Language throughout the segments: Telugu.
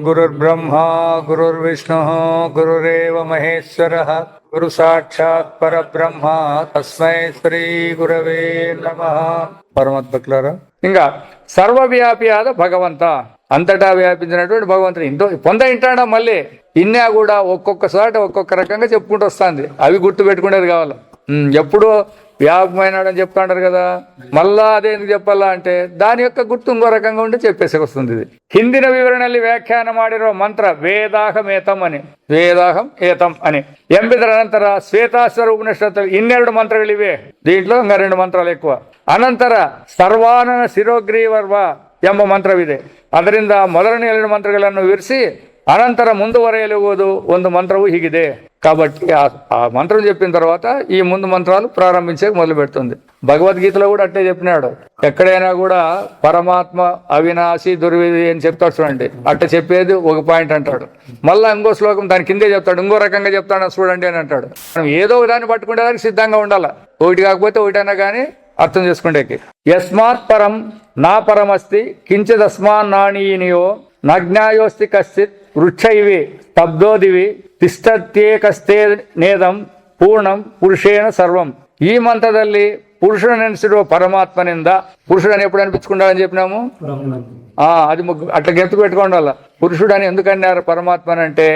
गुरुर्ब्रह्मा गुरुर्विष्णु गुरुरेव महेश्वरः गुरु साक्षात् परब्रह्म तस्मै శ్రీ గురవే నమః. పరమాత్మకులారా, ఇంకా సర్వవ్యాపి ఆద భగవంత, అంతటా వ్యాపించినటువంటి భగవంతుడు ఇంతో ఇంటాడా మళ్ళీ ఇన్నా కూడా ఒక్కొక్కసారి ఒక్కొక్క రకంగా చెప్పుకుంటూ వస్తుంది. అవి గుర్తు పెట్టుకునేది కావాలి. ఎప్పుడు వ్యాపమైనాడని చెప్తాంటారు కదా, మళ్ళా అదే ఎందుకు చెప్పాలా అంటే దాని యొక్క గుర్తు ఇంకో రకంగా ఉంటే చెప్పేసి వస్తుంది. ఇది ಹಿಂದಿನ ವಿವರಣೆಯಲ್ಲಿ ವ್ಯಾಖ್ಯಾನ ಮಾಡಿರುವ ಮಂತ್ರ ವೇದಾಹಂ ಏತಂ అని, వేదాహం ఏతం అని. ఎంపిదర అనంతర శ్వేతాశ్వర ఉపనిషత్తు 12 మంత్రಗಳಿವೆ. దీంట్లో ఇంకా 2 మంత్రాలు ఎక్కువ. ಅನಂತರ ಸರ್ವಾನನ ಶಿರೋಗ್ರೀವರ್ವ ಎಂಬ ಮಂತ್ರವಿದೆ. ಅದರಿಂದ ಮೊದಲನೇ 2 ಮಂತ್ರಗಳನ್ನು ವಿವರಿಸಿ అనంతర ముందువರೆಯలుವುದು ಒಂದು మంత్రವು హీಗಿದೆ. కాబట్టి ఆ మంత్రం చెప్పిన తర్వాత ఈ ముందు మంత్రాలు ప్రారంభించే మొదలు పెడుతుంది. భగవద్గీతలో కూడా అట్టే చెప్పినాడు. ఎక్కడైనా కూడా పరమాత్మ అవినాశి దుర్విధి అని చెప్తాడు చూడండి. అట్ట చెప్పేది ఒక పాయింట్ అంటాడు, మళ్ళా ఇంకో శ్లోకం దాని కిందే చెప్తాడు, ఇంకో రకంగా చెప్తాడు చూడండి అని అంటాడు. మనం ఏదో దాన్ని పట్టుకునేదానికి సిద్ధంగా ఉండాలి. ఒకటి కాకపోతే ఒకటైనా కానీ అర్థం చేసుకుంటేకి. యస్మాత్ పరం నా పరమస్తి కించిదస్మాన్ నాణీనియో నజ్ఞాయోస్తి కశ్చిత్ వృక్షైవి స్తబ్దోదివి ತಿಷ್ಟತ್ಯೇಕಸ್ಥೇ ನೇದಂ ಪೂರ್ಣಂ ಪುರುಷೇಣ ಸರ್ವಂ. ఈ మంత్రದಲ್ಲಿ పురుషుడు నెనసిರುವ పరమాత్మనింద, పురుషుడని ఎప్పుడు అనిపించుకుంటాడని చెప్పినాము. అది అట్లా గెంతు పెట్టుకోండాల. పురుషుడు అని ఎందుకు అన్నారు పరమాత్మని అంటే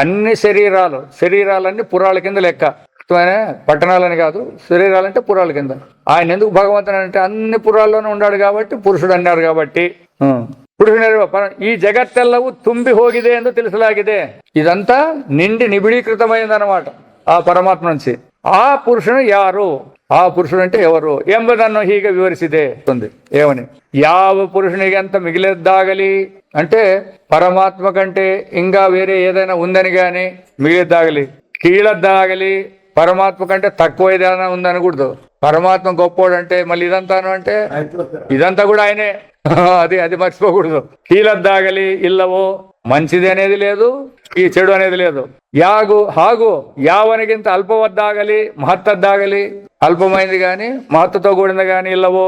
అన్ని శరీరాలన్నీ పురాల కింద లెక్క. పట్టణాలని కాదు, శరీరాలంటే పురాల కింద. ఆయన ఎందుకు భగవంతుని అంటే అన్ని పురాల్లోనే ఉన్నాడు కాబట్టి పురుషుడు అన్నారు. కాబట్టి పురుషుడు ఈ జగత్తెల్లవు తుంబి ಹೋಗಿದೆ ಎಂದು ತಿಳಿಸಲಾಗಿದೆ. ఇదంతా నిండి నిబిడీకృతమైందన్నమాట ఆ పరమాత్మ నుంచి. ఆ పురుషుడు యారు, ఆ పురుషుడు అంటే ఎవరు ఎంబుదನ್ನು ಹೀಗೆ వివరిಸಿದೆ ఉంది. ఏమని, ಯಾವ పురుషునికి ఎంత మిగిలేద్దాగలి అంటే పరమాత్మ కంటే ఇంకా వేరే ఏదైనా ఉందని గాని మిగిలేద్దాగలి, కీழద్దాగలి పరమాత్మ కంటే తక్కువ ఏదైనా ఉందనకూడదు. పరమాత్మ గొప్పోడు అంటే మళ్ళీ ఇదంతాను అంటే ఇదంతా కూడా ఆయనే. అది మర్చిపోకూడదు. కీలద్దాగలి ఇల్లవో మంచిది అనేది లేదు, ఈ చెడు అనేది లేదు. హాగు యావనికింత అల్పవద్దాగలి మహత్తద్దాగలి, అల్పమైంది గాని మహత్తతో కూడింది గాని ఇల్లవో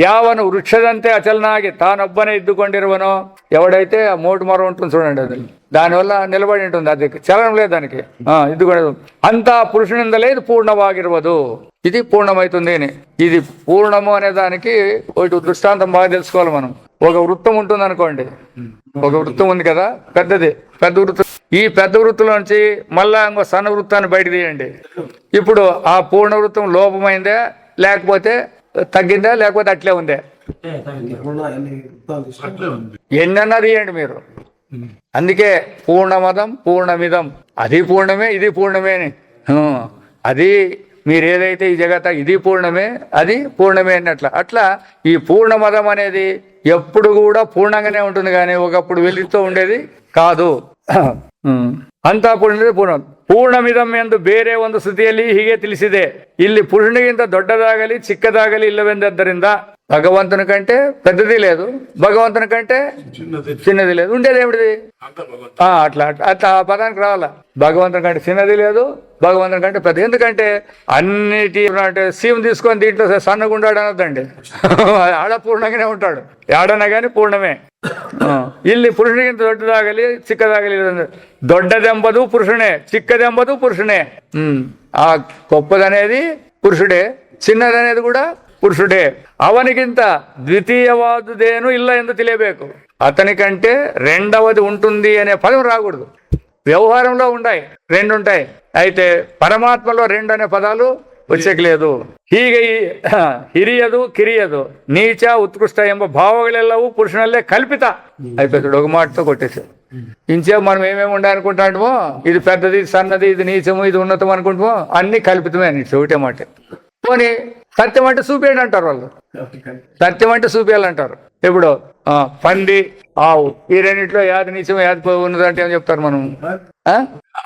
యావను వృక్షదంతే అచలనాగి తానొబ్బనే ఇద్దుకొండిరువనో. ఎవడైతే ఆ మోటు మరం ఉంటుంది చూడండి, అది దానివల్ల నిలబడి ఉంటుంది, అది చలనం లేదు దానికి. ఇద్దుకొండదు అంతా పురుషునిందలే ఇది పూర్ణವಾಗಿರುವುದು, ఇది పూర్ణమవుతుంది అని. ఇది పూర్ణము అనే దానికి ఒకటి దృష్టాంతం బాగా తెలుసుకోవాలి మనం. ఒక వృత్తం ఉంటుంది అనుకోండి, ఒక వృత్తం ఉంది కదా పెద్ద వృత్తం. ఈ పెద్ద వృత్తంలోంచి మళ్ళా ఇంకో సన్న వృత్తాన్ని బయట తీయండి. ఇప్పుడు ఆ పూర్ణ వృత్తం లోపమైందే లేకపోతే తగ్గిందా లేకపోతే అట్లే ఉందే? ఎన్నన్నా తీయండి మీరు. అందుకే పూర్ణమదం పూర్ణమిదం, అది పూర్ణమే ఇది పూర్ణమే అని. అది మీరు ఏదైతే ఈ జగత ఇది పూర్ణమే అది పూర్ణమే అన్నట్ల. అట్లా ఈ పూర్ణమదం అనేది ఎప్పుడు కూడా పూర్ణంగానే ఉంటుంది కానీ ఒకప్పుడు వెలుగుతూ ఉండేది కాదు. ಅಂತಾ ಪೂರ್ಣಮಿದಂ ಎಂದು ಬೇರೆ ಒಂದು ಸ್ತುತಿಯಲ್ಲಿ ಹೀಗೆ ತಿಳಿಸಿದೆ. ಇಲ್ಲಿ ಪುರುಷನಿಗಿಂತ ದೊಡ್ಡದಾಗಲಿ ಚಿಕ್ಕದಾಗಲಿ ಇಲ್ಲವೆಂದದ್ದರಿಂದ భగవంతుని కంటే పెద్దది లేదు, భగవంతుని కంటే చిన్నది లేదు. ఉండేది ఏమిటిది? అట్లా అట్లా ఆ పదానికి రావాలా. భగవంతుని కంటే చిన్నది లేదు, భగవంతుని కంటే పెద్ద. ఎందుకంటే అన్నిటి అంటే సీమ్ తీసుకొని దీంట్లో సన్నగుండాడు అనొద్దండి. ఆడ పూర్ణంగానే ఉంటాడు, ఆడనా కానీ పూర్ణమే. ಇಲ್ಲಿ ಪುರುಷನಿಗಿಂತ ದೊಡ್ಡದಾಗಲಿ ಚಿಕ್ಕದಾಗಲಿ, దొడ్డదెంబదు పురుషుడే, చిక్కదెంబదు పురుషుడే. ఆ గొప్పదనేది పురుషుడే, చిన్నదనేది కూడా పురుషుడే. అవనికింత ద్వితీయవాదుదేను ಇಲ್ಲ ಎಂದು ತಿಳಿಯಬೇಕು. అతనికంటే రెండవది ఉంటుంది అనే పదం రాకూడదు. వ్యవహారంలో ఉన్నాయి, 2 ఉంటాయి. అయితే పరమాత్మలో 2 అనే పదాలు వచ్చేకలేదు. ಹೀಗೆ ಹಿರಿಯದು ಕಿರಿಯದು ನೀಚ ಉತ್ಕೃಷ್ಟ ಎಂಬ ಭಾವಗಳೆಲ್ಲವೂ పురుషునಲ್ಲೇ కల్పిత అయిపోతాడు. ఒక మాటతో కొట్టేశాడు. ఇంచేపు మనం ఏమేమి ఉండాలనుకుంటామో, ఇది పెద్దది సన్నది ఇది నీచము ఇది ఉన్నతం అనుకుంటామో అన్ని కల్పితమే అని ఒకటే మాట. పోనీ సత్యం అంటే చూపేయండి అంటారు వాళ్ళు. సత్యం అంటే చూపేయాలంటారు. ఇప్పుడు పంది ఆవు, ఈ రెండింటిలో యాది నీచం యాది ఉన్నదంటే ఏం చెప్తారు మనం?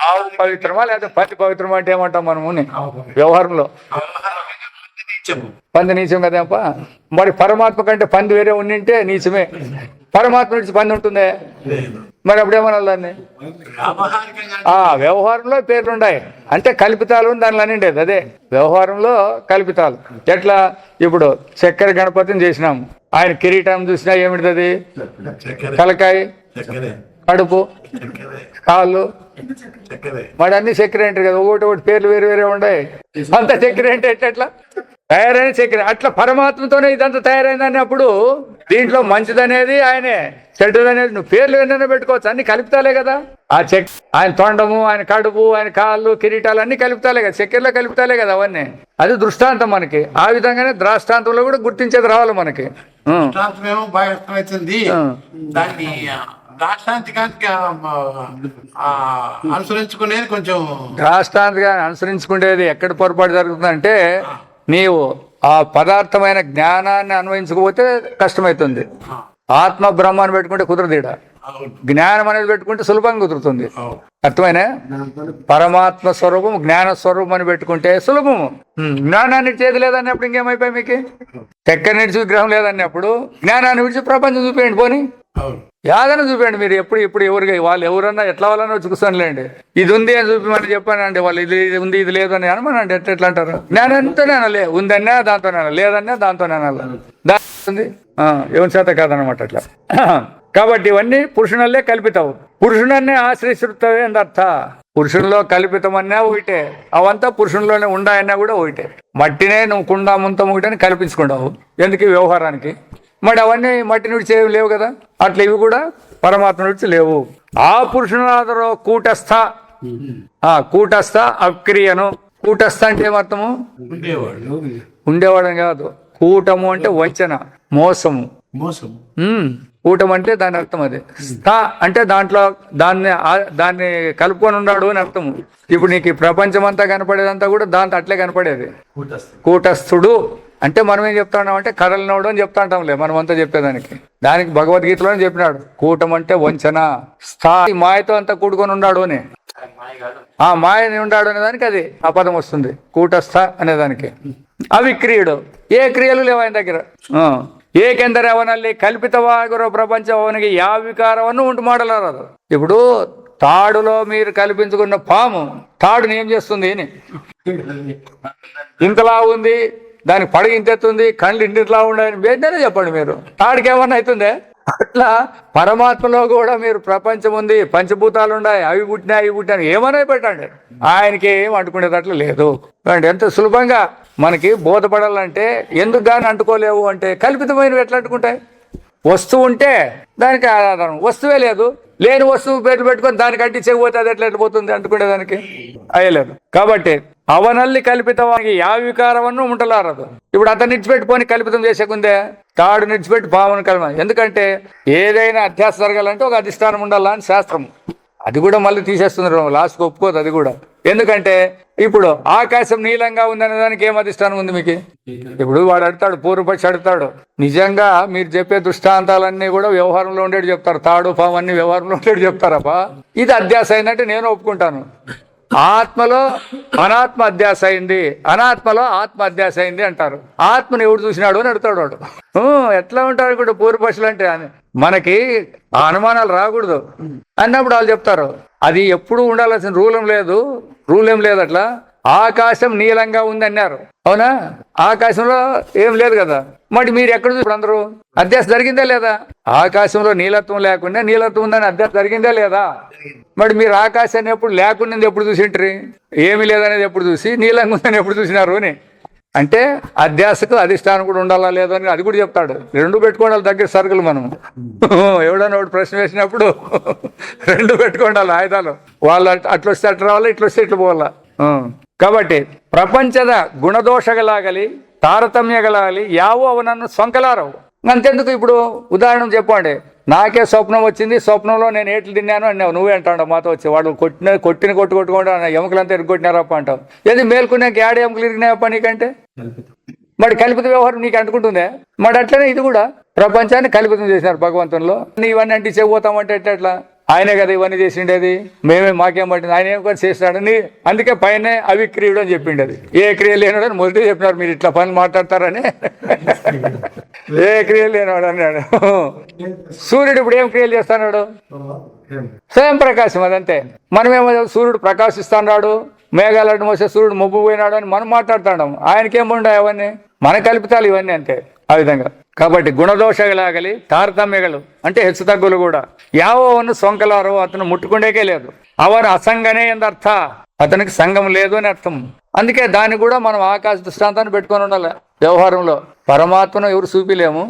ఆవు పవిత్రమా లేదా పంది పవిత్రమా అంటే ఏమంటాం మనము వ్యవహారంలో? పంది నీచం కదేపా. మరి పరమాత్మ కంటే పంది వేరే ఉండింటే నీచమే. పరమాత్మ నుంచి పంది ఉంటుందే, మరి అప్పుడేమనాలి దాన్ని? వ్యవహారంలో పేర్లున్నాయి అంటే కల్పితాలు దానిలో అనిండేది అదే వ్యవహారంలో కల్పితాలు. ఎట్లా ఇప్పుడు చక్కెర గణపతిని చేసినాం, ఆయన కిరీటం చూసినా ఏమిటిది? అది తలకాయ, కడుపు, కాళ్ళు, మరి అన్ని చక్కెర ఏంటారు కదా. ఒకటి పేర్లు వేరు వేరే ఉన్నాయి. అంత చక్కెర ఏంటి ఎట్లా తయారైన చక్కెర? అట్లా పరమాత్మతోనే ఇదంతా తయారైందని అప్పుడు దీంట్లో మంచిదనేది ఆయనే, చెడ్డదనేది నువ్వు పేర్లు ఎన్నైనా పెట్టుకోవచ్చు, అన్ని కలుపుతాలే కదా. ఆయన తొండము, ఆయన కడుపు, ఆయన కాళ్ళు, కిరీటాలు అన్ని కలుపుతాలే కదా, చక్కెరలో కలుపుతాలే కదా అవన్నీ. అది దృష్టాంతం మనకి. ఆ విధంగానే ద్రాష్టాంతంలో కూడా గుర్తించేది రావాలి మనకి. అనుసరించుకునేది కొంచెం ద్రాష్టాంతికాన్ని అనుసరించుకునేది ఎక్కడ పొరపాటు జరుగుతుందంటే, నీవు ఆ పదార్థమైన జ్ఞానాన్ని అన్వయించకపోతే కష్టమవుతుంది. ఆత్మ బ్రహ్మాన్ని పెట్టుకుంటే కుదరదీడ. జ్ఞానం అనేది పెట్టుకుంటే సులభంగా కుదురుతుంది. అర్థమైనా? పరమాత్మ స్వరూపం జ్ఞాన స్వరూపం అని పెట్టుకుంటే సులభము. జ్ఞానాన్ని విడిచేది లేదన్నప్పుడు ఇంకేమైపోయి మీకు? చక్కెర నిడిచి విగ్రహం లేదన్నప్పుడు జ్ఞానాన్ని విడిచి ప్రపంచం చూపేయండి, పోనీ యాదన చూపండి. మీరు ఇప్పుడు ఎవరికి వాళ్ళు ఎవరన్నా ఎట్లా వాళ్ళని వచ్చి కూర్చొనిలేండి. ఇది ఉంది అని చూపిమని చెప్పానండి, వాళ్ళు ఇది ఉంది ఇది లేదు అని అనమనండి. ఎట్లా అంటారు? జ్ఞానంతోనే అనాలి, ఉందన్నా దాంతోనే అనాలి, లేదన్నా దాంతోనే అనాలి. దాని ఎవరి చేత కాదనమాట అట్లా. కాబట్టి ఇవన్నీ పురుషునల్లే కల్పితావు. పురుషునన్నే ఆశ్రయిస్తుతావే అని అర్థ. పురుషుల్లో కల్పితమన్నా ఒకటే, అవంతా పురుషుల్లోనే ఉండాయన్నా కూడా ఒకటే. మట్టినే నువ్వు కుండా ముంతం ఒకటని కల్పించుకుంటావు. ఎందుకు? వ్యవహారానికి. మరి అవన్నీ మట్టి నుంచి ఏమి లేవు కదా, అట్లా ఇవి కూడా పరమాత్మ నుంచి లేవు. ఆ పురుషునాదరో కూటస్థ, కూటస్థ అక్రియను. కూటస్థ అంటే ఏమర్థము? ఉండేవాడని కాదు. కూటము అంటే వంచన, మోసము. కూటం అంటే దాని అర్థం అది. స్థ అంటే దాంట్లో దాన్ని కలుపుకొని ఉన్నాడు అని అర్థము. ఇప్పుడు నీకు ఈ ప్రపంచం అంతా కనపడేదంతా కూడా దాంతో అట్లే కనపడేది. కూటస్థుడు అంటే మనం ఏం చెప్తా ఉన్నాం అంటే కదలనోడు అని చెప్తా ఉంటాంలే మనం అంతా చెప్పేదానికి. దానికి భగవద్గీతలోనే చెప్పినాడు, కూటం అంటే వంచన. స్థా మాయతో అంతా కూడుకొని ఉన్నాడు అని, ఆ మాయని ఉన్నాడు అనేదానికి అది ఆ పదం వస్తుంది, కూటస్థ అనేదానికి. అవిక్రియుడు, ఏ క్రియలు లేవు ఆయన దగ్గర. ಏಕೆಂದರೆ ಅವನಲ್ಲಿ ಕಲ್ಪಿತವಾಗಿರೋ ಪ್ರಪಂಚ ಅವನಿಗೆ ಯಾವ ವಿಕಾರವನ್ನು ಉಂಟು ಮಾಡಲಾರದು. ఇప్పుడు తాడులో మీరు కల్పించుకున్న పాము తాడుని ఏం చేస్తుంది? ఇంతలా ఉంది, దానికి పడగ ఇంతెత్తుంది, కళ్ళు ఇంటిలా ఉండని వేదనే చెప్పండి మీరు. తాడికి ఏమన్నా అవుతుందే? అట్లా పరమాత్మలో కూడా మీరు ప్రపంచం ఉంది, పంచభూతాలు ఉన్నాయి, అవి పుట్టినాయి ఇవి పుట్టినాయి ఏమన్నా పెట్టండి, ఆయనకి ఏం అంటుకునేటట్లు లేదు. ఎంత సులభంగా మనకి బోధపడాలంటే ఎందుకు కానీ అంటుకోలేవు అంటే, కల్పితమైనవి ఎట్లా అంటుకుంటాయి? వస్తువు ఉంటే దానికి ఆధారం, వస్తువే లేదు, లేని వస్తువు పేర్లు పెట్టుకొని దానికి అంటించకపోతే అది ఎట్లా పోతుంది అంటుకునేదానికి? అయ్యలేదు. కాబట్టి అవనల్లి కల్పితవానికి యా వికారವನ್ನು ఉంటలారదు. ఇప్పుడు అతను నిడిచిపెట్టుకొని కల్పితం చేసేకుందే, తాడు నిడిచిపెట్టి భావన కల్పన. ఎందుకంటే ఏదైనా అధ్యాస జరగాలంటే ఒక అధిష్టానం ఉండాలా అని శాస్త్రం. అది కూడా మళ్ళీ తీసేస్తున్నారు, లాస్ట్కి ఒప్పుకోదు అది కూడా. ఎందుకంటే ఇప్పుడు ఆకాశం నీలంగా ఉందనే దానికి ఏం అధిష్టానం ఉంది మీకు? ఇప్పుడు వాడు అడుగుతాడు, పూర్వపక్షి అడుగుతాడు, నిజంగా మీరు చెప్పే దృష్టాంతాలన్నీ కూడా వ్యవహారంలో ఉండేది చెప్తారు, తాడు పాము అన్ని వ్యవహారంలో ఉండేది చెప్తారప్పా. ఇది అధ్యాస అయిందంటే నేను ఒప్పుకుంటాను. ఆత్మలో అనాత్మ అధ్యాస అయింది, అనాత్మలో ఆత్మ అధ్యాస అయింది అంటారు. ఆత్మను ఎవడు చూసినాడు అని అడుగుతాడు వాడు. ఎట్లా ఉంటారు ఇప్పుడు పూర్వపక్షులు అంటే? మనకి ఆ అనుమానాలు రాకూడదు అన్నప్పుడు వాళ్ళు చెప్తారు, అది ఎప్పుడు ఉండాల్సిన రూల్ ఏం లేదు అట్లా. ఆకాశం నీలంగా ఉంది అన్నారు, అవునా? ఆకాశంలో ఏం లేదు కదా, మరి మీరు ఎక్కడ చూసి అందరూ అధ్యాస జరిగిందా లేదా? ఆకాశంలో నీలత్వం లేకుండా నీలత్వం ఉందని అధ్యాస జరిగిందా లేదా? మరి మీరు ఆకాశాన్ని ఎప్పుడు లేకుండా ఎప్పుడు చూసింటారు? ఏమి లేదనేది ఎప్పుడు చూసి నీలంగా ఉందని ఎప్పుడు చూసినారు అని అంటే, అధ్యాసకు అధిష్టానం కూడా ఉండాలా లేదా అని అది కూడా చెప్తాడు. రెండు పెట్టుకోండి దగ్గర సరుకులు. మనం ఎవడన్నా ఒకటి ప్రశ్న వేసినప్పుడు రెండు పెట్టుకోండి ఆయుధాలు. వాళ్ళు అట్లా వస్తే అట్లా రావాలా, ఇట్లా వస్తే ఇట్లా పోవాలా. కాబట్టి ಪ್ರಪಂಚದ ಗುಣದೋಷಗಳಾಗಲಿ ತಾರತಮ್ಯಗಳಾಗಲಿ ಯಾವೂ ಅವನನ್ನು ಸೊಂಕಲಾರವು. అంతెందుకు, ఇప్పుడు ఉదాహరణ చెప్పండి, నాకే స్వప్నం వచ్చింది, స్వప్నంలో నేను ఏట్లు తిన్నాను అన్నావు, నువ్వే అంటావు మాతో వచ్చి. వాడు కొట్టుకోకుండా ఎముకలంతా ఇరుగొట్టినారప్ప అంటావు. ఏది మేల్కొన్నాక ఏడ ఎముకలు ఇరిగినాయప్ప నీకంటే? మరి కల్పిత వ్యవహారం నీకు అంటుకుంటుందే? మరి అట్లనే ఇది కూడా ప్రపంచాన్ని కల్పితం చేసినారు భగవంతునిలో. ఇవన్నీ అంటే చెబుతామంటే ఎట్లా? ఆయనే కదా ఇవన్నీ చేసిండేది, మాకేం పట్టింది, ఆయన ఏం కూడా చేసినాడని. అందుకే పైన అవిక్రియుడు అని చెప్పిండేది. ఏ క్రియ లేనాడని మొదటి చెప్పినారు. మీరు ఇట్లా పనులు మాట్లాడతారని. ఏ క్రియ లేనాడు అన్నాడు. సూర్యుడు ఇప్పుడు ఏం క్రియలు చేస్తున్నాడు? స్వయం ప్రకాశం. అదంతే. మనమేమో సూర్యుడు ప్రకాశిస్తున్నాడు, మేఘాలను మోసే సూర్యుడు మబ్బు పోయినాడు అని మనం మాట్లాడుతున్నాం. ఆయనకేముండవు అవన్నీ, మన కల్పితాలు ఇవన్నీ అంతే. ఆ విధంగా కాబట్టి గుణదోషగలాగలి తారతమ్యಗಳು అంటే హెచ్చు తగ్గులు కూడా యావోವನ್ನು సొంకలారో అతను ముట్టుకుండేకే లేదు. అవరు అసంగనే ఎందర్థ, అతనికి సంఘం లేదు అని అర్థం. అందుకే దాన్ని కూడా మనం ఆకాశ దృష్టాంతాన్ని పెట్టుకొని ఉండాలి వ్యవహారంలో. పరమాత్మను ఎవరు చూపిలేము,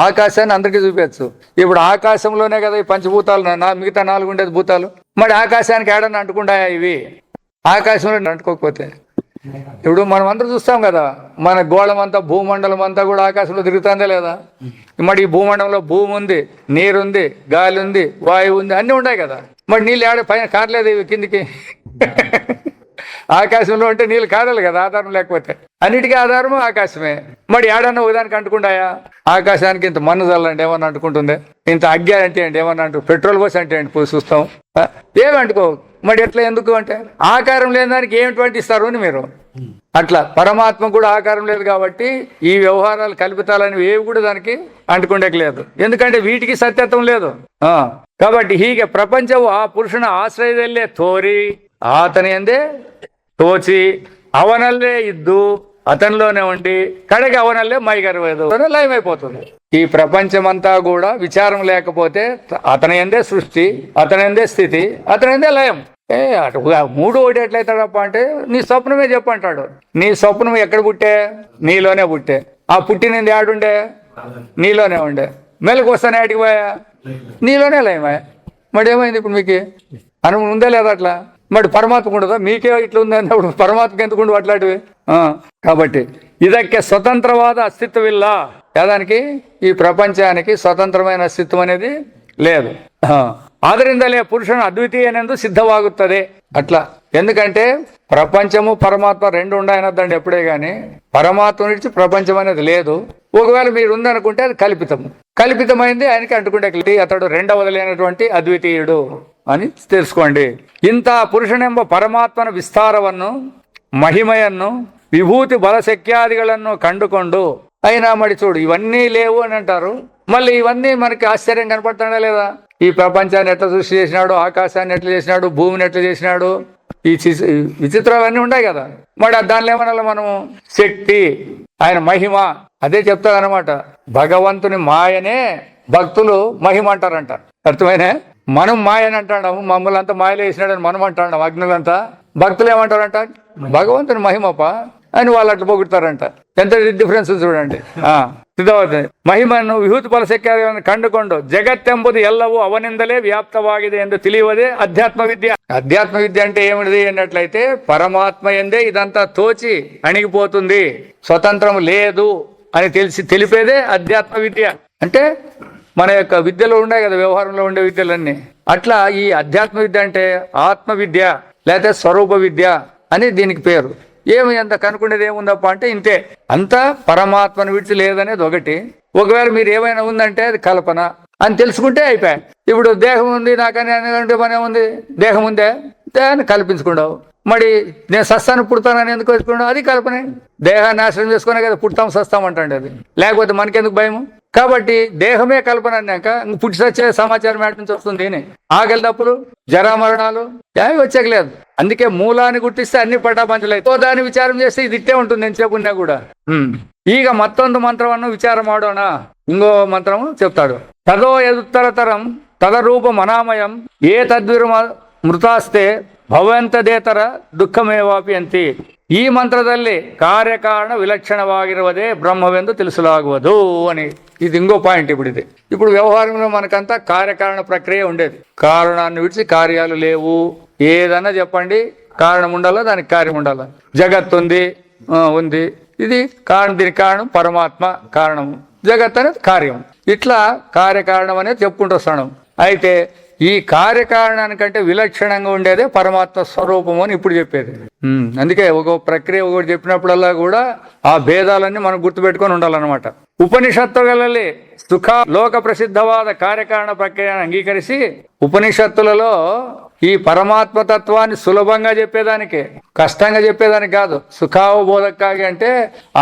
ఆకాశాన్ని అందరికీ చూపించచ్చు. ఇప్పుడు ఆకాశంలోనే కదా ఈ పంచభూతాలు, మిగతా 4 ఉండేది భూతాలు. మరి ఆకాశానికి ఏడన్నా అంటుకుంటాయా ఇవి? ఆకాశంలో అంటుకోకపోతే ఇప్పుడు మనం అందరూ చూస్తాం కదా, మన గోళం అంతా భూమండలం అంతా కూడా ఆకాశంలో తిరుగుతుందే లేదా? మరి ఈ భూమండలంలో భూమి ఉంది, నీరు ఉంది, గాలి ఉంది, వాయువు ఉంది, అన్నీ ఉన్నాయి కదా. మరి నీళ్ళు ఏడ పైన కారలేదు ఇవి కిందికి? ఆకాశంలో ఉంటే నీళ్ళు కారాలి కదా, ఆధారం లేకపోతే. అన్నిటికీ ఆధారము ఆకాశమే. మరి ఏడన్నా ఒకదానికి అంటుకుంటాయా? ఆకాశానికి ఇంత మన్ను చల్లంటే ఏమన్నా అంటుకుంటుంది, ఇంత అగ్గి అంటే ఏంటి ఏమన్నా అంటూ, పెట్రోల్ పోసి అంటే ఏంటి పోయి చూస్తాం, ఏమి అంటుకో. మరి ఎట్లా ఎందుకు అంటే ఆకారం లేని దానికి ఏమిటి ఇస్తారు అని మీరు. అట్లా పరమాత్మ కూడా ఆకారం లేదు కాబట్టి ఈ వ్యవహారాలు కల్పితాలని ఏవి కూడా దానికి అంటుకుండేకి లేదు. ఎందుకంటే వీటికి సత్యత్వం లేదు. కాబట్టి ಹೀಗೆ ಪ್ರಪಂಚವು ಆ ಪುರುಷನ ಆಶ್ರಯದಲ್ಲೇ ತೋರಿ ಆತನ ಎಂದೇ తోచి అవనల్లే ఇద్దు అతనిలోనే ఉండి కడకి అవనల్లే మైగరవేదు లయమైపోతుంది. ఈ ప్రపంచమంతా కూడా విచారం లేకపోతే అతని ఎందే సృష్టి, అతని ఎందే స్థితి, అతని ఎందే లయం. అటు 3 ఒకటి ఎట్లయితాడప్ప అంటే నీ స్వప్నమే చెప్పంటాడు. నీ స్వప్నం ఎక్కడ పుట్టే? నీలోనే పుట్టే. ఆ పుట్టినది ఆడుండే? నీలోనే ఉండే. మెలకు వస్తానే ఆడికి పోయా? నీలోనే లయమా. మరి ఏమైంది ఇప్పుడు మీకు? అనుభవం ఉందా లేదా అట్లా? మరి పరమాత్మకు ఉండదా? మీకే ఇట్లా ఉంది అన్నప్పుడు పరమాత్మకి ఎందుకు ఉండవు అట్లాంటివి? కాబట్టి ಇದಕ್ಕೆ స్వతంత్రవాద అస్తిత్వమిల్ల. దానికి ఈ ప్రపంచానికి స్వతంత్రమైన అస్తిత్వం అనేది లేదు. ఆదరిందలే పురుషుని అద్వితీయనందు సిద్ధవాగుతుంది. అట్లా ఎందుకంటే ప్రపంచము పరమాత్మ 2 ఉండయనద్దండి ఎప్పుడే గాని. పరమాత్మ నుంచి ప్రపంచం అనేది లేదు. ఒకవేళ మీరు ఉందనుకుంటే అది కల్పితమైంది, ఆయనకి అంటుకుంటే అతడు 2వది లేనటువంటి అద్వితీయుడు అని తెలుసుకోండి. ಇಂಥ ಪುರುಷನೆಂಬ ಪರಮಾತ್ಮನ ವಿಸ್ತಾರವನ್ನು ಮಹಿಮೆಯನ್ನು ವಿಭೂತಿ ಬಲಶಕ್ಯಾದಿಗಳನ್ನು కండుకొండు అయినా మరి చూడు ఇవన్నీ లేవు అని అంటారు. మళ్ళీ ఇవన్నీ మనకి ఆశ్చర్యం కనపడుతుందా లేదా? ఈ ప్రపంచాన్ని ఎట్లా సృష్టి చేసినాడు, ఆకాశాన్ని ఎట్లా చేసినాడు, భూమిని ఎట్లా చేసినాడు, ఈ విచిత్రాలన్నీ ఉన్నాయి కదా. మరి దానిలో ఏమన్నా మనము శక్తి, ఆయన మహిమ అదే చెప్తారనమాట. భగవంతుని మాయనే భక్తులు మహిమ అంటారంట. అర్థమైనా? మనం మాయని అంటాము, మమ్మల్ని అంతా మాయలు వేసినాడని మనం అంటాం. అగ్నులంతా భక్తులు ఏమంటారంట? భగవంతుని మహిమప అని వాళ్ళు అట్లా పొగుడతారంట. ఎంత డిఫరెన్స్ చూడండి. ಸಿದ್ಧವಾದ ಮಹಿಮನ್ನು ವಿಭೂತಿ ಫಲಶಕ್ತಿಯನ್ನು ಕಂಡುಕೊಂಡು ಜಗತ್ತೆಂಬುದು ಎಲ್ಲವೂ ಅವನಿಂದಲೇ ವ್ಯಾಪ್ತವಾಗಿದೆ ಎಂದು ತಿಳಿಯುವುದೇ ಅಧ್ಯಾತ್ಮ ವಿದ್ಯೆ. అధ్యాత్మ విద్య అంటే ఏమిటి అన్నట్లయితే పరమాత్మ ఎందే ఇదంతా తోచి అణిగిపోతుంది, స్వతంత్రం లేదు అని తెలిపేదే అధ్యాత్మ విద్య. అంటే మన యొక్క విద్యలో ఉన్నాయి కదా, వ్యవహారంలో ఉండే విద్యలన్నీ. అట్లా ఈ అధ్యాత్మ విద్య అంటే ఆత్మ విద్య లేకపోతే స్వరూప విద్య అని దీనికి పేరు. ఏమి అంత కనుక్కునేది ఏముందప్ప అంటే ఇంతే. అంతా పరమాత్మను విడిచి లేదనేది ఒకటి. ఒకవేళ మీరు ఏమైనా ఉందంటే అది కల్పన అని తెలుసుకుంటే అయిపోయాయి. ఇప్పుడు దేహం ఉంది నాకని అంటే పని ఏముంది? దేహం ఉందే, దేహాన్ని కల్పించుకున్నావు. మరి నేను సస్తాను పుడతానని ఎందుకు వేసుకున్నావు? అది కల్పనే. దేహాన్ని నాశనం చేసుకునే కదా పుడతాం సస్తాం అంటాండి. అది లేకపోతే మనకెందుకు భయము? కాబట్టి దేహమే కల్పన అన్నాక పుట్టి సచ్చే సమాచారం ఎక్కడి నుంచి వస్తుంది? ఆకలి తప్పులు, జరామరణాలు ఏమి వచ్చేకలేదు. అందుకే మూలాన్ని గుర్తిస్తే అన్ని పటాపంచలేదు. దాన్ని విచారం చేస్తే ఇది ఇట్టే ఉంటుంది నేను చెప్పుకున్నా కూడా. ಈಗ ಮತ್ತೊಂದು ಮಂತ್ರವನ್ನು ವಿಚಾರ ಮಾಡೋಣ. ಇಂಗೋ ಮಂತ್ರವು చెప్తాడు. తదో యదుత్తరతరం తదరూప మనామయం ఏ తద్విరు మృతాస్తే ಭವಂತದೇತರ ದುಃಖಮೇವಾಪಿ ಅಂತಿ. ಈ ಮಂತ್ರದಲ್ಲಿ ಕಾರ್ಯಕಾರಣ ವಿಲಕ್ಷಣವಾಗಿರುವುದೇ ಬ್ರಹ್ಮವೆಂದು ತಿಳಿಸಲಾಗುವುದು అని. ఇది ఇంకో పాయింట్. ఇప్పుడు వ్యవహారంలో మనకంతా కార్యకారణ ప్రక్రియ ఉండేది. కారణాన్ని విడిచి కార్యాలు లేవు. ఏదన్నా చెప్పండి, కారణం ఉండాలా, దానికి కార్యం ఉండాలా. జగత్తు ఉంది, ఇది కారణం, దీనికి కారణం పరమాత్మ కారణము, జగత్ అనేది కార్యం. ఇట్లా కార్యకారణం అనేది చెప్పుకుంటూ వస్తాను. అయితే ఈ కార్యకారణానికంటే విలక్షణంగా ఉండేదే పరమాత్మ స్వరూపము అని ఇప్పుడు చెప్పేది. అందుకే ఒక ప్రక్రియ ఒకటి చెప్పినప్పుడల్లా కూడా ఆ భేదాలన్నీ మనం గుర్తుపెట్టుకొని ఉండాలన్నమాట. ఉపనిషత్తుಗಳಲ್ಲಿ సుఖ లోక ప్రసిద్ధవాద కార్యకారణ ప్రక్రియను అంగీకరిసి ఉపనిషత్తులలో ఈ పరమాత్మ తత్వాన్ని సులభంగా చెప్పేదానికి, కష్టంగా చెప్పేదానికి కాదు. సుఖావబోధకాగి అంటే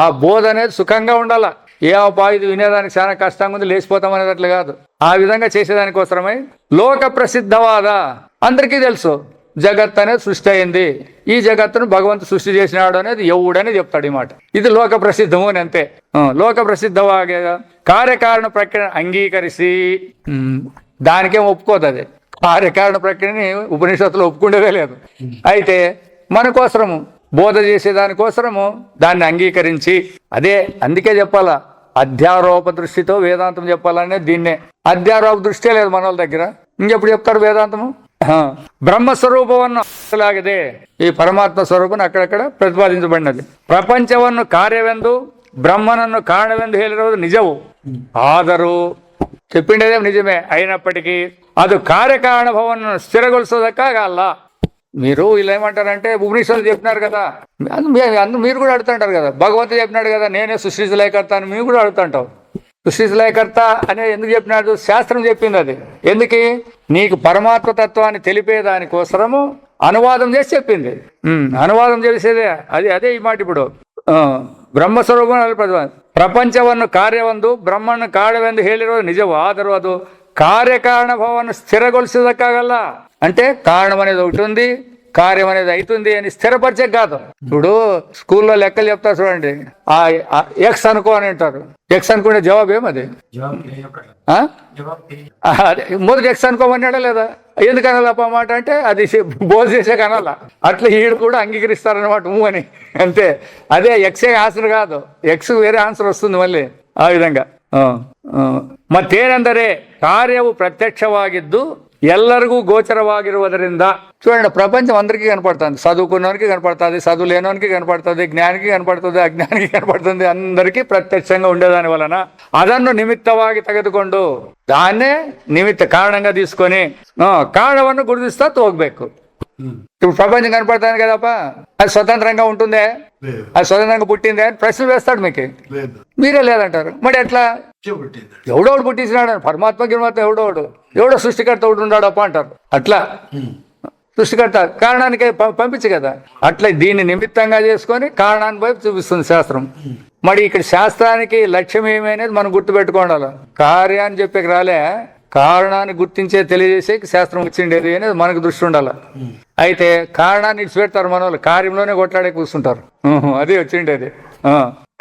ఆ బోధ అనేది సుఖంగా ఉండాల. ఏ ఇది వినేదానికి చాలా కష్టంగా ఉంది, లేచిపోతాం అనేటట్లు కాదు. ఆ విధంగా చేసేదానికోసమై లోక ప్రసిద్ధవాద, అందరికీ తెలుసు జగత్ అనేది సృష్టి అయింది, ఈ జగత్తును భగవంతుడు సృష్టి చేసినాడు అనేది ఎవడని చెప్తాడు ఈ మాట. ఇది లోక ప్రసిద్ధము అని అంతే. లోక ప్రసిద్ధవాగా కార్యకారణ ప్రక్రియ అంగీకరిసి, దానికేం ఒప్పుకోదు. అది కార్యకారణ ప్రక్రియని ఉపనిషత్తులో ఒప్పుకునేదే లేదు. అయితే మన కోసము బోధ చేసేదానికోసము దాన్ని అంగీకరించి, అదే అందుకే చెప్పాలా, అధ్యారోప దృష్టితో వేదాంతం చెప్పాలనేది దీన్నే. అధ్యారోప దృష్టే లేదు మన వాళ్ళ దగ్గర, ఇంకెప్పుడు చెప్తారు వేదాంతము? ಬ್ರಹ್ಮಸ್ವರೂಪವನ್ನು ಲಾಗಿದೆ ಈ ಪರಮಾತ್ಮ ಸ್ವರೂಪನ ಅಕ್ಕಡక్కడ ಪ್ರತಿಪಾದಿಸಬಡಿನದು. ಪ್ರಪಂಚವನ್ನು ಕಾರ್ಯವೆಂದು ಬ್ರಹ್ಮನನ್ನು ಕಾರಣವೆಂದು ಹೇಳಿರುವುದು ನಿಜವು. ಆದರೂ చెప్పిండేదే నిజమే, అయినప్పటికీ అది కార్యకారణ భావాన్ని స్థిరగొలుసోదక్కగల. మీరు ఇలా ఏమంటారంటే ఉపనిషత్తులు చెప్పినారు కదా, మీరు కూడా అడుగుతుంటారు కదా, భగవంతుడు చెప్పినాడు కదా నేనే సృష్టించలేకర్త అని మీరు కూడా అడుగుతుంటావు. సృష్టించలేకర్త అనే ఎందుకు చెప్పినాడు? శాస్త్రం చెప్పింది. అది ఎందుకు? నీకు పరమాత్మ తత్వాన్ని తెలిపేదానికోసరము అనువాదం చేసి చెప్పింది. అనువాదం చేసేదే అది. అదే ఈ మాట ఇప్పుడు ಬ್ರಹ್ಮಸ್ವರೂಪ ಪ್ರಪಂಚವನ್ನು ಕಾರ್ಯವೆಂದು ಬ್ರಹ್ಮನ್ನು ಕಾರಣವೆಂದು ಹೇಳಿರೋದು ನಿಜವು. ಆದರೂ ಅದು కార్యకారణ భావాన్ని స్థిరగొలిసేదక్కగల. అంటే కారణం అనేది ఒకటి ఉంది, కార్యం అనేది అవుతుంది అని స్థిరపరిచే కాదు. ఇప్పుడు స్కూల్లో లెక్కలు చెప్తారు చూడండి, ఆ ఎక్స్ అనుకో అని అంటారు. ఎక్స్ అనుకునే జవాబు ఏమది? అదే మొదటి ఎక్స్ అనుకోమన్నాడా లేదా? ఎందుకు అనాలప్ప మాట అంటే అది బోధ చేసే కనాలా. అట్లా ఈడు కూడా అంగీకరిస్తారనమాట అని, అంతే. అదే ఎక్సే ఆన్సర్ కాదు, ఎక్స్ వేరే ఆన్సర్ వస్తుంది మళ్ళీ. ఆ విధంగా ಮತ್ತೇನೆಂದರೆ ಕಾರ್ಯವು ಪ್ರತ್ಯಕ್ಷವಾಗಿದ್ದು ಎಲ್ಲರಿಗೂ ಗೋಚರವಾಗಿರುವುದರಿಂದ. చూడండి, ప్రపంచం అందరికీ కనపడుతుంది. చదువుకున్నవానికి కనపడుతుంది, చదువు లేనివానికి కనపడుతుంది, జ్ఞానికి కనపడుతుంది, అజ్ఞానికి కనపడుతుంది. అందరికీ ప్రత్యక్షంగా ఉండేదాని వలన ಅದನ್ನು ನಿಮಿತ್ತವಾಗಿ ತೆಗೆದುಕೊಂಡು దాన్నే నిమిత్త కారణంగా తీసుకొని కారణವನ್ನು గుర్తిస్తా ಹೋಗ್ಬೇಕು. ఇప్పుడు ప్రపంచం కనపడతాను కదప్ప, అది స్వతంత్రంగా ఉంటుందే, అది స్వతంత్రంగా పుట్టిందే అని ప్రశ్నలు వేస్తాడు మీకు. మీరే లేదంటారు. మరి ఎట్లా? ఎవడోడు పుట్టించినాడు, పరమాత్మ గిరమాత్మ ఎవడో సృష్టికర్త ఒకటి ఉన్నాడప్ప అంటారు. అట్లా సృష్టికర్త కారణానికి పంపించు కదా. అట్లా దీన్ని నిమిత్తంగా చేసుకొని కారణాన్ని వైపు చూపిస్తుంది శాస్త్రం. మరి ఇక్కడ శాస్త్రానికి లక్ష్యం ఏమనేది మనం గుర్తుపెట్టుకోవాలి. కార్యాన్ని చెప్పేకి రాలే, కారణాన్ని గుర్తించే తెలియజేసే శాస్త్రం వచ్చిండేది అనేది మనకు దృష్టి ఉండాలి. అయితే కారణాన్ని ఇచ్చిపెడతారు మన వాళ్ళు, కార్యంలోనే కొట్లాడే కూర్చుంటారు. అది వచ్చిండేది.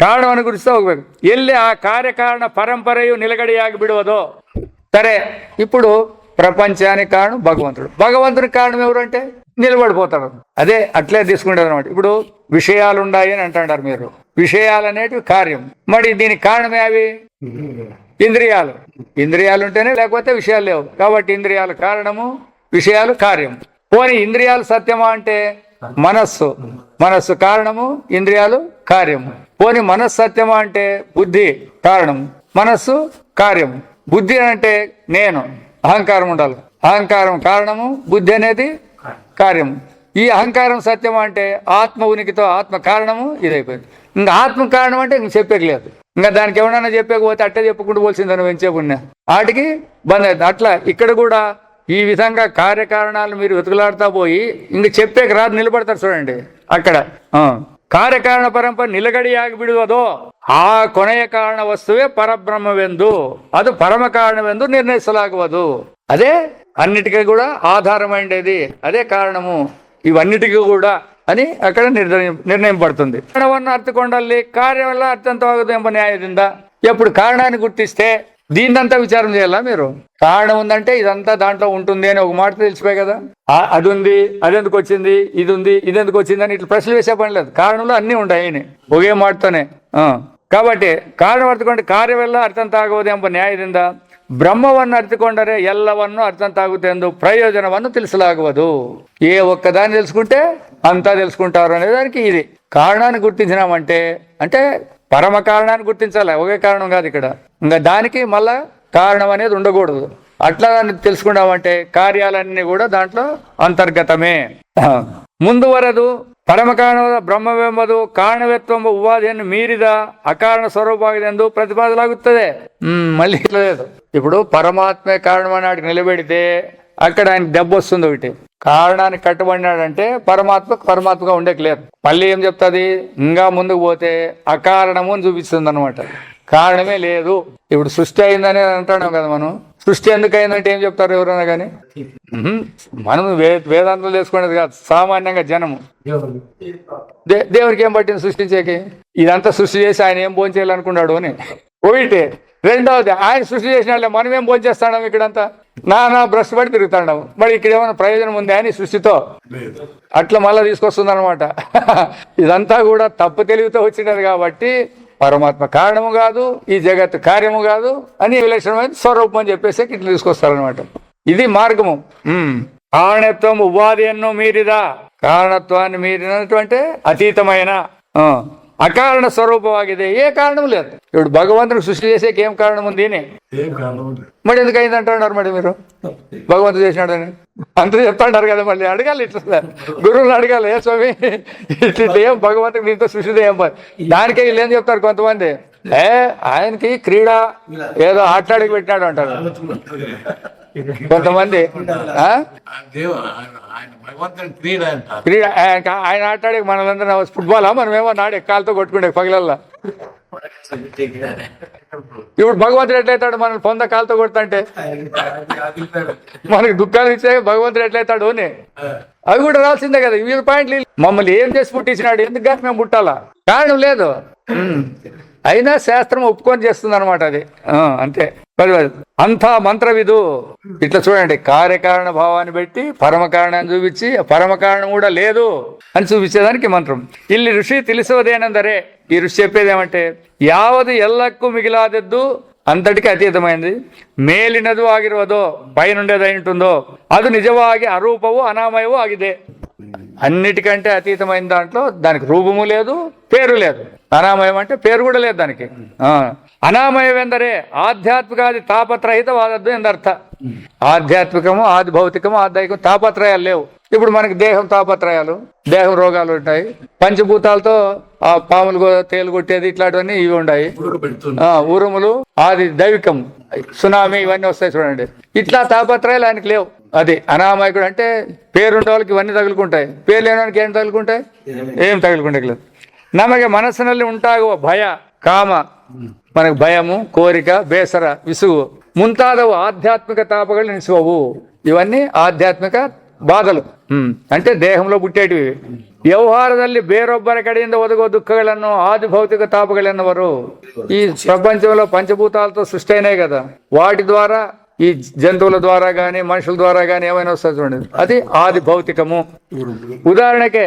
ಕಾರಣವನ್ನು ಗುರುತಿಸ್ತಾ ಹೋಗ್ಬೇಕು. ಎಲ್ಲಿ ಆ ಕಾರ್ಯಕಾರಣ ಪರಂಪರೆಯು ನಿಲಗಡೆಯಾಗಿ ಬಿಡುವುದೋ. సరే, ఇప్పుడు ప్రపంచానికి కారణం భగవంతుడు. భగవంతునికి కారణం ఎవరు అంటే నిలబడిపోతారు. అదే అట్లే తీసుకుంటారు అనమాట. ఇప్పుడు విషయాలు ఉన్నాయి అని అంటున్నారు మీరు. విషయాలు అనేటివి కార్యం. మరి దీనికి కారణమే అవి ఇంద్రియాలు. ఇంద్రియాలు ఉంటేనే, లేకపోతే విషయాలు లేవు. కాబట్టి ఇంద్రియాలు కారణము, విషయాలు కార్యం. పోనీ ఇంద్రియాలు సత్యమా అంటే మనస్సు కారణము, ఇంద్రియాలు కార్యము. పోనీ మనస్సు సత్యమా అంటే బుద్ధి కారణము, మనస్సు కార్యము. బుద్ధి అంటే నేను, అహంకారం ఉండాలి. అహంకారం కారణము, బుద్ధి అనేది కార్యము. ఈ అహంకారం సత్యం అంటే ఆత్మ ఉనికితో ఆత్మ కారణము ఇదైపోయింది. ఇంకా ఆత్మ కారణం అంటే ఇంక చెప్పేయలేదు. ఇంకా దానికి ఎవరైనా చెప్పకపోతే అట్టే చెప్పుకుంటూ పోల్సిందని పెంచేపుణ్య వాటికి బంద్ అవుతుంది. అట్లా ఇక్కడ కూడా ఈ విధంగా కార్యకారణాలు మీరు వెతుకులాడుతా పోయి ఇంక చెప్పేకి రాదు, నిలబడతారు చూడండి. అక్కడ ಕಾರ್ಯಕಾರಣ ಪರಂಪರೆ ನಿಲಗಡೆಯಾಗಿ ಬಿಡುವುದೋ ಆ ಕೊನೆಯ ಕಾರಣ ವಸ್ತುವೇ ಪರಬ್ರಹ್ಮವೆಂದು, ಅದು ಪರಮ ಕಾರಣವೆಂದು నిర్ణయించలాగుವುದು. అదే అన్నిటికీ కూడా ఆధారమైండేది, అదే కారణము ఇవన్నిటికీ కూడా అని అక్కడ నిర్ణయం పడుతుంది. కారణವನ್ನು ಅರ್ಥಕೊಂಡಲ್ಲಿ ಕಾರ್ಯವೆಲ್ಲ ಅರ್ಥಂತವಾಗುವುದು ಎಂಬ ನ್ಯಾಯದಿಂದ. ఎప్పుడు కారణాన్ని గుర్తిస్తే దీన్నంతా విచారం చేయాలా మీరు? కారణం ఉందంటే ఇదంతా దాంట్లో ఉంటుంది అని ఒక మాట తెలిసిపోయి కదా. అది ఉంది, అదెందుకు వచ్చింది, ఇది ఉంది, ఇదెందుకు వచ్చింది అని ఇట్లా ప్రశ్నలు వేసే పని లేదు. కారణంలో అన్నీ ఉంటాయి ఒకే మాటతోనే. కాబట్టి ಕಾರಣ ಅರ್ಥಕೊಂಡು ಕಾರ್ಯವೆಲ್ಲ ಅರ್ಥಂತಾಗುವುದು ಎಂಬ ನ್ಯಾಯದಿಂದ ಬ್ರಹ್ಮವನ್ನು ಅರ್ಥಕೊಂಡರೆ ಎಲ್ಲವನ್ನೂ ಅರ್ಥಂತಾಗುತ್ತೆ ಎಂದು ప్రయోజనವನ್ನು ತಿಳಿಸಲಾಗುವುದು. ఏ ఒక్కదాన్ని తెలుసుకుంటే అంతా తెలుసుకుంటారు అనే దానికి ఇది. కారణాన్ని గుర్తించినామంటే అంటే పరమ కారణాన్ని గుర్తించాలి, ఒకే కారణం కాదు ఇక్కడ. ఇంకా దానికి మళ్ళా కారణం అనేది ఉండకూడదు. అట్లా దాన్ని తెలుసుకున్నామంటే కార్యాలన్నీ కూడా దాంట్లో అంతర్గతమే. ముందు వరదు పరమకారణ బ్రహ్మವೆಂಬುದು ಕಾರಣವೆತ್ವೆಂಬ ಉಪಾಧಿಯನ್ನು ಮೀರಿದ ಅಕಾರಣ ಸ್ವರೂಪವಾಗಿದೆಂದು ప్రతిపాదలాగుತ್ತದೆ. మళ్ళీ ఇట్లా లేదు. ఇప్పుడు పరమాత్మే కారణం అని ఆడికి నిలబెడితే అక్కడ ఆయన దెబ్బ వస్తుంది. ఒకటి కారణానికి కట్టుబడినాడంటే పరమాత్మగా ఉండేకలేదు. మళ్ళీ ఏం చెప్తుంది, ఇంకా ముందుకు పోతే అకారణము అని చూపిస్తుంది అనమాట. కారణమే లేదు. ఇప్పుడు సృష్టి అయిందని అంటున్నాం కదా మనం. సృష్టి ఎందుకు అయిందంటే ఏం చెప్తారు ఎవరైనా కానీ? మనం వేదాంతం తెలుసుకునేది కాదు, సామాన్యంగా జనము. దేవునికి ఏం పట్టింది సృష్టించేకి? ఇదంతా సృష్టి చేసి ఆయన ఏం భోజనం చేయాలనుకున్నాడు అని ఒకటి. రెండవది, ఆయన సృష్టి చేసినాళ్ళే మనం ఏం భోజనం చేస్తాం ఇక్కడంతా? నా బ్రష్ పడి తిరుగుతాం. మరి ఇక్కడ ఏమైనా ప్రయోజనం ఉంది అని సృష్టితో? అట్లా మళ్ళీ తీసుకొస్తుంది అనమాట. ఇదంతా కూడా తప్పు తెలివితో వచ్చినది కాబట్టి పరమాత్మ కారణము కాదు, ఈ జగత్తు కార్యము కాదు అని విలక్షణమైన స్వరూపం అని చెప్పేసి ఇట్లా తీసుకొస్తారనమాట. ఇది మార్గము. కారణత్వం ఉపాధిಯನ್ನು మీరిదా, కారణత్వాన్ని మీరినటువంటి అతీతమైన అకారణ స్వరూపವಾಗಿದೆ. ఏ కారణం లేదు. ఇప్పుడు భగవంతుడికి సృష్టి చేసేకి ఏం కారణం ఉంది? మరి ఎందుకు అయింది అంటున్నారు? మరి మీరు భగవంతుడు చేసినాడని అంత చెప్తాంటారు కదా. మళ్ళీ అడగాలి, ఇట్లా గురువులు అడగాలి, ఏ స్వామి ఇట్లా ఏం భగవంతుడికి దీంతో సృష్టి ఏం? దానికే వీళ్ళు ఏం చెప్తారు కొంతమంది, ఆయనకి క్రీడ ఏదో ఆటలాడికి పెట్టినాడు అంటారు కొంతమంది. క్రీడ ఆయన ఆటాడే మనలందరూ ఫుట్బాలా మనమేమో నాడే కాలుతో కొట్టుకుంటే పగలల్లా. ఇప్పుడు భగవంతుడు ఎట్లయితాడు? మనల్ని పొంద కాలుతో కొడుతుంటే మనకి దుఃఖాలు ఇచ్చే భగవంతుడు ఎట్లయితాడు అని అవి కూడా రాల్సిందే కదా. వీళ్ళ పాయింట్లు మమ్మల్ని ఏం చేసి పుట్టించినాడు, ఎందుకు కానీ మేము పుట్టాలా? కారణం లేదు. అయినా శాస్త్రం ఒప్పుకొని చేస్తుంది అనమాట. అది అంతే. అంతా మంత్రవిధు. ఇట్లా చూడండి, కార్యకారణ భావాన్ని పెట్టి పరమకారణాన్ని చూపించి పరమకారణం కూడా లేదు అని చూపించేదానికి మంత్రం. ಇಲ್ಲಿ ಋಷಿ ತಿಳಿಸುವುದೇನೆಂದರೆ, ఈ ఋషి చెప్పేది ఏమంటే, యావది ఎల్లಕ್ಕೂ మిగిలాదెద్దు అంతటికి అతీతమైనది, మేలినదు ಆಗಿರುವುದೋ పైనుండేదై ఉంటుందో అది నిజವಾಗಿ అరూపవు అనామయవు ఆగిదే. అన్నిటికంటే అతీతమైన దాంట్లో దానికి రూపము లేదు, పేరు లేదు. అనామయం అంటే పేరు కూడా లేదు దానికి. అనామయವೆಂದರೆ ఆధ్యాత్మికాది తాపత్రహితవాదద్దు ఎందర్థ. ఆధ్యాత్మికము, ఆది భౌతికము, ఆధ్యాత్మికం తాపత్రయాలు లేవు. ఇప్పుడు మనకి దేహం తాపత్రయాలు, దేహం రోగాలు ఉంటాయి. పంచభూతాలతో ఆ పాములు తేలు కొట్టేది ఇట్లాంటివన్నీ ఇవి ఉన్నాయి. ఉరుములు ఆది దైవికం, సునామీ ఇవన్నీ వస్తాయి చూడండి. ఇట్లా తాపత్రయాలు ఆయనకి లేవు. అది అనామయకుడు అంటే పేరుండే వాళ్ళకి ఇవన్నీ తగులుకుంటాయి, పేరు లేని వాళ్ళకి ఏం తగులుకుంటాయి? ఏం తగులుకుంటే. నಮಗೆ మనస్ಸಿನಲ್ಲಿ ಉಂಟಾಗುವ ಭಯ, కామ, మనకు భయము, కోరిక, ಬೇಸರ, విసుగు ಮುಂತಾದವು ఆధ్యాత్మిక తాపಗಳು ఎనిಸುವವು. ఇవన్నీ ఆధ్యాత్మిక బాధలు. అంటే దేహంలో పుట్టేటివి. ವ್ಯವಹಾರದಲ್ಲಿ ಬೇರೊಬ್ಬರ ಕಡೆಯಿಂದ ಒದಗುವ ದುಃಖಗಳನ್ನು ఆది భౌతిక తాపగలెన్నವರು. ఈ ప్రపంచంలో పంచభూతాలతో సృష్టి అయినాయి కదా, వాటి ద్వారా ఈ జంతువుల ద్వారా గాని మనుషుల ద్వారా గాని ఏమైనా వస్తుంది చూడండి, అది ఆది భౌతికము. ఉదాహరణకే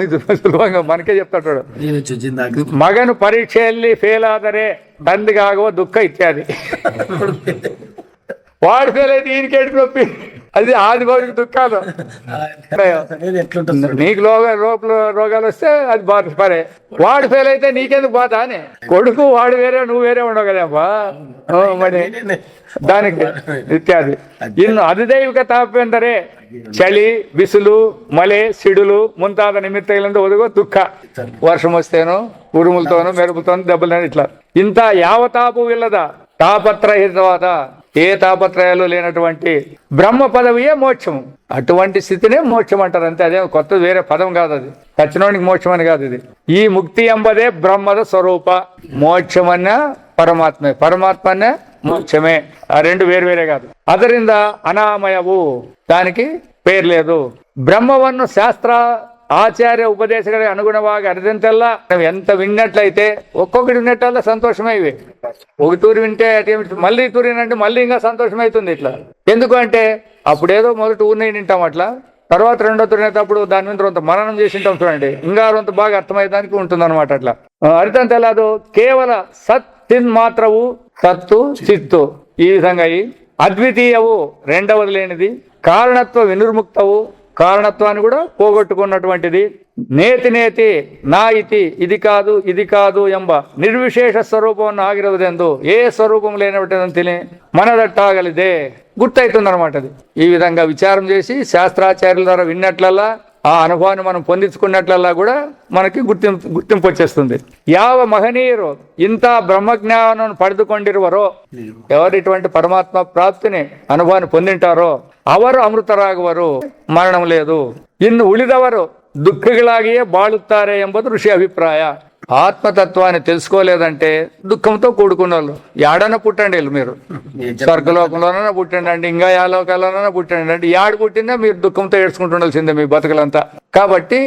ಇದು ಸುಲಭంగా మనకే చెప్తాడు, మగను పరీక్షೆಯಲ್ಲಿ ಫೇಲ್ ಆದರೆ ತಂದೆಗೆ ಆಗುವ ದುಃಖ ఇత్యాది. వాడు ఫెయిల్ అయితే ఈయనకేంటి నొప్పి? అది ఆది భౌతిక దుఃఖాలు. నీకు రోగాలు వస్తే అది బాధ పరే, వాడు ఫెయిల్ అయితే నీకెందుకు బాధ అని. కొడుకు వాడు వేరే నువ్వు వేరే ఉండవు కదమ్మా మరి దానికి ఇత్యాది. ಇನ್ನು ಅಧಿದೈವಿಕ ತಾಪವೆಂದರೆ ಚಳಿ, ಬಿಸಿಲು, ಮಳೆ, ಸಿಡುಲು ಮುಂತಾದ ನಿಮಿತ್ತಗಳಿಂದ ಒದಗುವ ದುಃಖ. వర్షం వస్తేనో ఉరుములతోనో మెరుపులతోనో దెబ్బలు ఇట్లా. ఇంత ಯಾವ ತಾಪವಿಲ್ಲದ తాపత్రహితవాద, ఏ తాపత్రయాలు లేనటువంటి బ్రహ్మ పదవియే మోక్షము. అటువంటి స్థితినే మోక్షం అంటారు అంతే. అదే కొత్త వేరే పదం కాదు, అది చచ్చినోనికి మోక్షం అని కాదు. ఇది ఈ ముక్తి ఎంబదే బ్రహ్మద స్వరూಪ. మోక్షమన్న పరమాత్మే, పరమాత్మన్న మోక్షమే. ఆ రెండు వేరే కాదు. ಅದರಿಂದ ಅನಾಮಯವು, దానికి పేరు లేదు. బ్రహ్మವನ್ನು శాస్త్ర ఆచార్య ఉపదేశಗಳಿಗೆ అనుగుణವಾಗಿ అరిదంತೆಲ್ಲ ನಾವು ఎంత విన్నట్లయితే, ఒక్కొక్కటి విన్నట్టల్లా సంతోషమే. ఇవి ఒక తూరి వింటే మళ్ళీ తూరినంటే మళ్ళీ ఇంకా సంతోషం అవుతుంది. ఇట్లా ఎందుకు అంటే అప్పుడేదో మొదటి ఊరిని వింటాం, అట్లా తర్వాత రెండో తూరినేటప్పుడు దాని మీద కొంత మననం చేసి ఉంటాం చూడండి, ఇంకా కొంత బాగా అర్థమయ్యేదానికి ఉంటుంది అనమాట. అట్లా అరితంతెಲ್ಲ ಅದು కేవಲ సత్తిన్ మాత్రవు, సత్తు చిత్తు, ఈ విధంగా అద్వితీయవు, రెండవది లేనిది, కారణత్వ వినిర్ముక్తవు, కారణత్వాన్ని కూడా పోగొట్టుకున్నటువంటిది. నేతి నేతి నా ఇతి ఇది కాదు ఇది కాదు ఎంబ నిర్విశేష స్వరూపం ఆగిరవదెందు ఏ స్వరూపం లేనటువంటి తిని మనదట్టాగలిదే గుర్తవుతుంది అనమాట. అది ఈ విధంగా విచారం చేసి శాస్త్రాచార్యుల ద్వారా విన్నట్లల్లా ఆ అనుభవాన్ని మనం పొందించుకున్నట్లల్లా కూడా మనకి గుర్తింపు వచ్చేస్తుంది. యావ మహనీయురు ఇంత బ్రహ్మజ్ఞానం పಡೆದುಕೊಂಡಿರುವರೋ ఎవరు ఇటువంటి పరమాత్మ ప్రాప్తిని అనుభవాన్ని పొందింటారో ಅವರು ಅಮೃತರಾಗುವರು, ಮರಣಂ లేదు. ಇನ್ನು ಉಳಿದವರು ದುಃಖಗಳಾಗಿಯೇ ಬಾಳುತ್ತಾರೆ ಎಂಬುದು ಋಷಿ ಅಭಿಪ್ರಾಯ. ఆత్మతత్వాన్ని తెలుసుకోలేదంటే దుఃఖంతో కూడుకున్న వాళ్ళు ఏడన పుట్టండి మీరు, స్వర్గలోకంలోనైనా పుట్టండి అండి, ఇంకా యా లోకాల్లోనైనా పుట్టండి అండి, ఏడు పుట్టినా మీరు దుఃఖంతో ఏడ్చుకుంటుండాల్సిందే మీ బతుకులంతా. కాబట్టి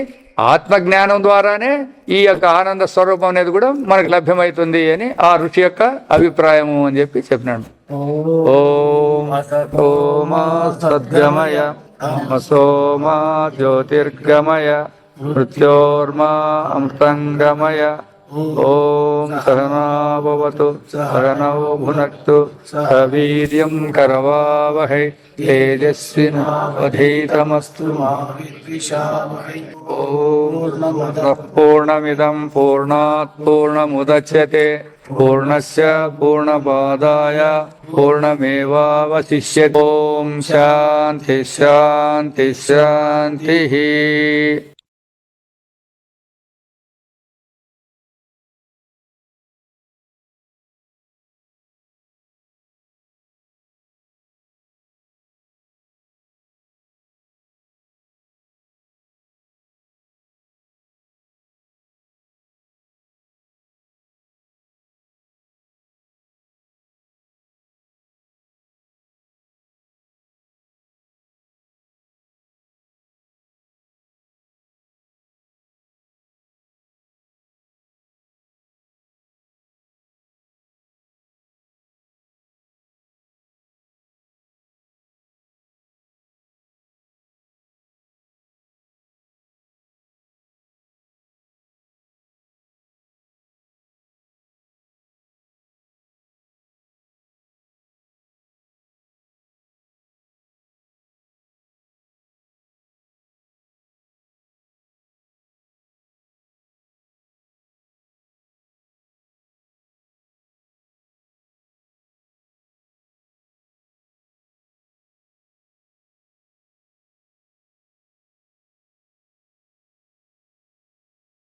ఆత్మజ్ఞానం ద్వారానే ఈ యొక్క ఆనంద స్వరూపం అనేది కూడా మనకు లభ్యమవుతుంది అని ఆ ఋషి యొక్క అభిప్రాయము అని చెప్పి చెప్పినాడు. ఓం సోమా సద్గమయ సోమా జ్యోతిర్గమయ మృత్యోర్మా అమృతంగమయ. ఓం సహనా భవతు సహనౌ భునక్తు సహ వీర్యం కరవావహై తేజస్వినావధీతమస్తు మా విద్విషావహై. ఓం పూర్ణమిదం పూర్ణాత్ పూర్ణముదచ్యతే పూర్ణస్య పూర్ణమాదాయ పూర్ణమేవావశిష్యతే. ఓం శాంతి శాంతి శాంతి.